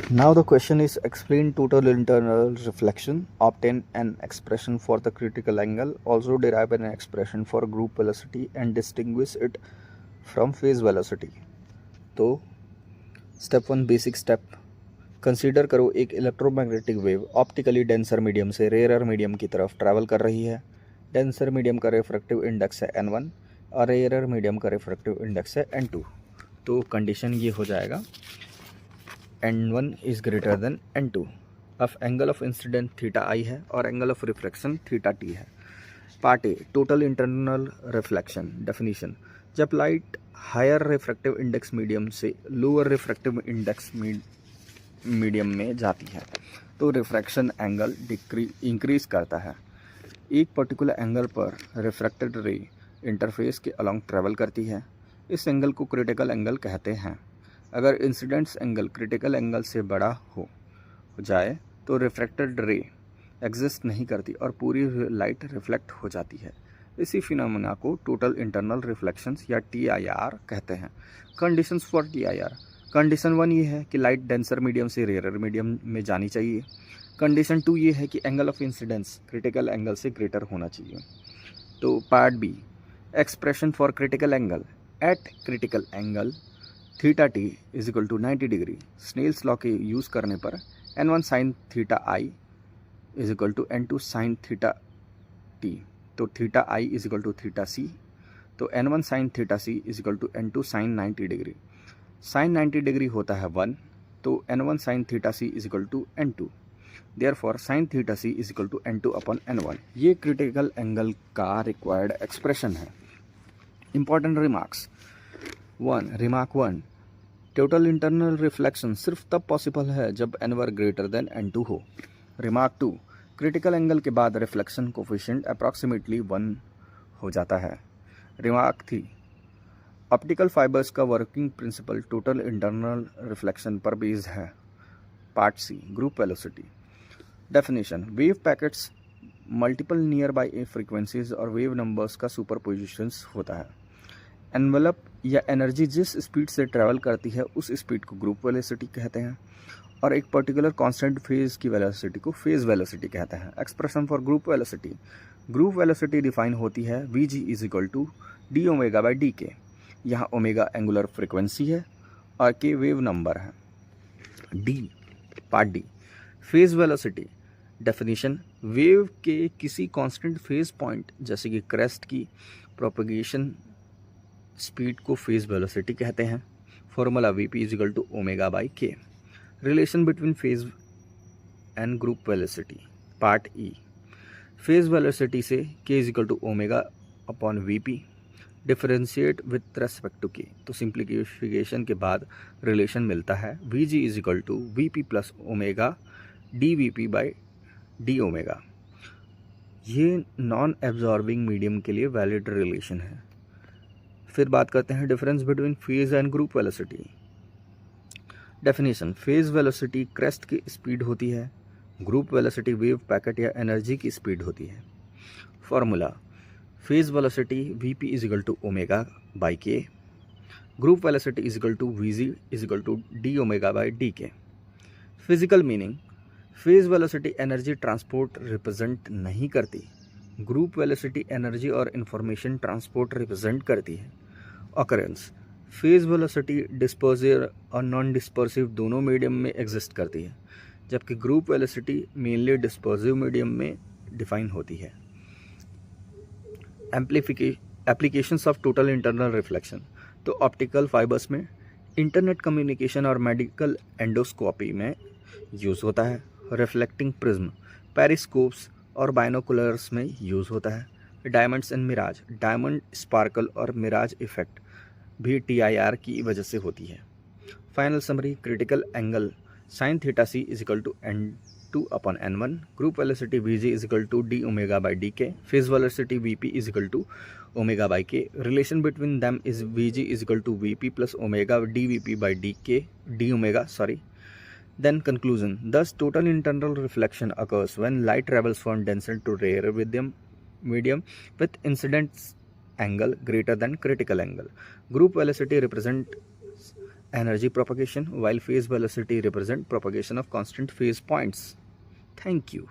Now the question is explain total internal reflection, obtain an expression for the critical angle, also derive an expression for group velocity and distinguish it from phase velocity. तो step 1 basic step consider करो एक electromagnetic wave optically denser medium से rare medium की तरफ travel कर रही है। Denser medium का रिफ्रैक्टिव इंडेक्स है n1 और रेयर मीडियम का रिफ्रैक्टिव इंडेक्स है n2। तो कंडीशन ये हो जाएगा n1 is greater than n2। अब angle of incident theta I है और angle of reflection theta T है। Part A total internal reflection definition, जब light higher refractive index medium से लोअर रिफ्रैक्टिव इंडेक्स मीडियम में जाती है तो रिफ्रैक्शन एंगल इंक्रीज करता है। एक पर्टिकुलर एंगल पर रिफ्रैक्टेड रे इंटरफेस के अलोंग ट्रेवल करती है। इस एंगल को क्रिटिकल एंगल कहते हैं। अगर इंसिडेंस एंगल क्रिटिकल एंगल से बड़ा हो जाए तो रिफ्रैक्टेड रे एग्जिस्ट नहीं करती और पूरी लाइट रिफ्लेक्ट हो जाती है। इसी फिनोमेना को टोटल इंटरनल रिफ्लेक्शंस या TIR कहते हैं। कंडीशंस फॉर TIR, कंडीशन 1 ये है कि लाइट डेंसर मीडियम से रेयर मीडियम में जानी चाहिए। कंडीशन 2 ये है कि angle of incidence critical angle से ग्रेटर होना चाहिए। तो part B expression for critical angle, at critical angle theta T is equal to 90 degree. Snell's law के यूज़ करने पर n1 sine theta I is equal to n2 sine theta T. तो theta I is equal to theta C. तो n1 sine theta C is equal to n2 sine 90 degree. Sine 90 degree होता है 1, तो n1 sine theta C is equal to n2। Therefore sine theta C is equal to n2 upon n1। ये critical angle का required expression है। Important remarks. Remark 1, total internal reflection सिर्फ तब possible है जब n1 ग्रेटर देन n2 हो। Remark 2, critical angle के बाद रिफ्लेक्शन कोफिशिएंट अप्रॉक्सीमेटली 1 हो जाता है। रिमार्क 3, ऑप्टिकल फाइबर्स का working principle total internal reflection पर बेस्ड है। Part C group velocity definition, wave packets multiple near by frequencies और वेव नंबर्स का सुपरपोजिशंस होता है। एनवेलप या एनर्जी जिस स्पीड से ट्रैवल करती है उस स्पीड को ग्रुप वेलोसिटी कहते हैं और एक पर्टिकुलर कांस्टेंट फेज की वेलोसिटी को फेज वेलोसिटी कहते हैं। Expression for group velocity, group velocity define होती है Vg is equal to D omega by D K. यहाँ ओमेगा एंगुलर फ्रिक्वेंसी है और के वेव नंबर है। Part D phase velocity definition, wave के किसी कांस्टेंट फेज पॉइंट जैसे कि क्रेस्ट की प्रोपगेशन स्पीड को फेज वेलोसिटी कहते हैं। Formula Vp is equal to omega by K. Relation between phase and group velocity. Part E phase velocity से k is equal to omega upon Vp differentiate with respect to k। तो simplification के बाद relation मिलता है Vg is equal to Vp plus omega dVp by D omega. ये non absorbing medium के लिए valid relation है। फिर बात करते हैं difference between phase and group velocity. Definition, phase velocity crest की स्पीड होती है, ग्रुप वेलोसिटी वेव पैकेट या एनर्जी की स्पीड होती है। Formula phase velocity Vp is equal to omega by K, group velocity is equal to Vg is equal to D omega by D K. Physical meaning, phase velocity energy transport represent नहीं करती, group velocity energy और information transport represent करती है। Occurrence, phase velocity dispersive और non dispersive दोनों medium में exist करती है, जबकि group velocity mainly dispersive medium में डिफाइन होती है। Applications of total internal reflection, तो ऑप्टिकल फाइबर्स में, इंटरनेट कम्युनिकेशन और मेडिकल एंडोस्कोपी में यूज़ होता है। रिफ्लेक्टिंग प्रिज्म, पेरिस्कोप्स और बाइनोकुलर्स में यूज़ होता है। Diamonds and mirage, diamond sparkle और मिराज इफेक्ट भी TIR की वजह से होती है। Final summary, critical angle sine theta C is equal to n2 upon n1, group velocity Vg is equal to D omega by D K, phase velocity Vp is equal to omega by K. Relation between them is Vg is equal to Vp plus omega dVp by D K D omega Then conclusion, thus total internal reflection occurs when light travels from denser to rarer medium with incidence angle greater than critical angle. Group velocity represents energy propagation, while phase velocity represent propagation of constant phase points. Thank you.